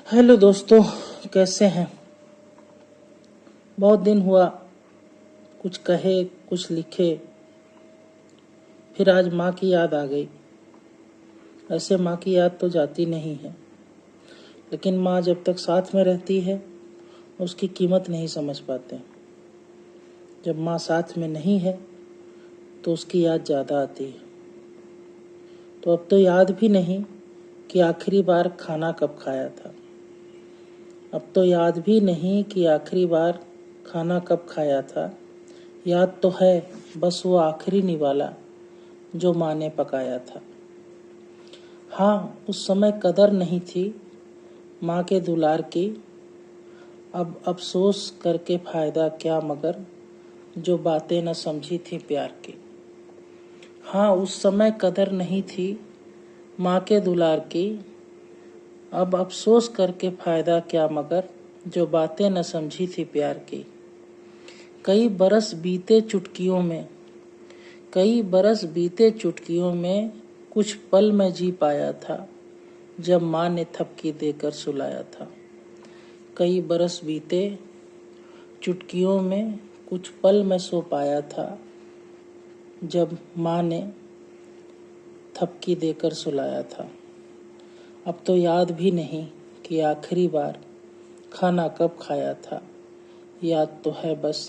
Hello दोस्तों, कैसे हैं। बहुत दिन हुआ, कुछ कहे कुछ लिखे। फिर आज माँ की याद आ गई। ऐसे माँ की याद तो जाती नहीं है, लेकिन माँ जब तक साथ में रहती है उसकी कीमत नहीं समझ पाते। जब माँ साथ में नहीं है तो उसकी याद ज़्यादा आती है। तो अब तो याद भी नहीं कि आखिरी बार खाना कब खाया था। अब तो याद भी नहीं कि आखिरी बार खाना कब खाया था। याद तो है बस वो आखिरी निवाला जो माँ ने पकाया था। हाँ, उस समय कदर नहीं थी माँ के दुलार की। अब अफसोस करके फायदा क्या, मगर जो बातें न समझी थी प्यार की। हाँ, उस समय कदर नहीं थी माँ के दुलार की। अब अफसोस करके फायदा क्या, मगर जो बातें न समझी थी प्यार की। कई बरस बीते चुटकियों में, कई बरस बीते चुटकियों में कुछ पल मैं जी पाया था जब माँ ने थपकी देकर सुलाया था। कई बरस बीते चुटकियों में कुछ पल मैं सो पाया था जब माँ ने थपकी देकर सुलाया था। अब तो याद भी नहीं कि आखिरी बार खाना कब खाया था। याद तो है बस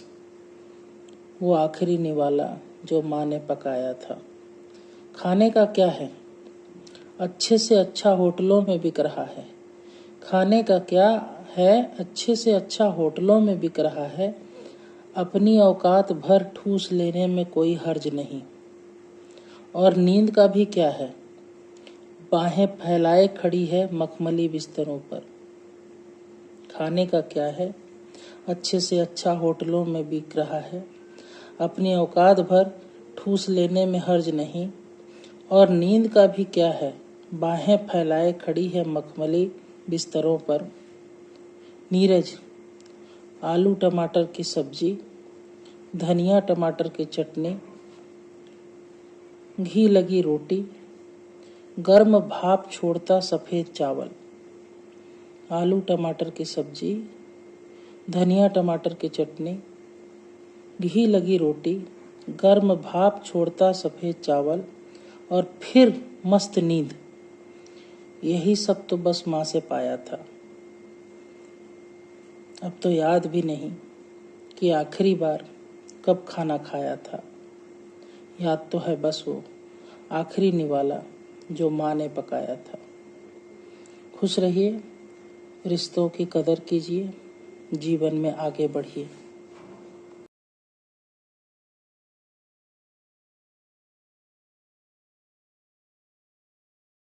वो आखिरी निवाला जो माँ ने पकाया था। खाने का क्या है, अच्छे से अच्छा होटलों में बिक रहा है। खाने का क्या है, अच्छे से अच्छा होटलों में बिक रहा है। अपनी औकात भर ठूस लेने में कोई हर्ज नहीं। और नींद का भी क्या है, बाहें फैलाए खड़ी है मखमली बिस्तरों पर। खाने का क्या है, अच्छे से अच्छा होटलों में बिक रहा है। अपनी औकात भर ठूस लेने में हर्ज नहीं। और नींद का भी क्या है, बाहें फैलाए खड़ी है मखमली बिस्तरों पर। नीरज, आलू टमाटर की सब्जी, धनिया टमाटर की चटनी, घी लगी रोटी, गर्म भाप छोड़ता सफ़ेद चावल। आलू टमाटर की सब्जी, धनिया टमाटर की चटनी, घी लगी रोटी, गर्म भाप छोड़ता सफ़ेद चावल और फिर मस्त नींद। यही सब तो बस माँ से पाया था। अब तो याद भी नहीं कि आखिरी बार कब खाना खाया था। याद तो है बस वो आखिरी निवाला जो माँ ने पकाया था। खुश रहिए, रिश्तों की कदर कीजिए, जीवन में आगे बढ़िए।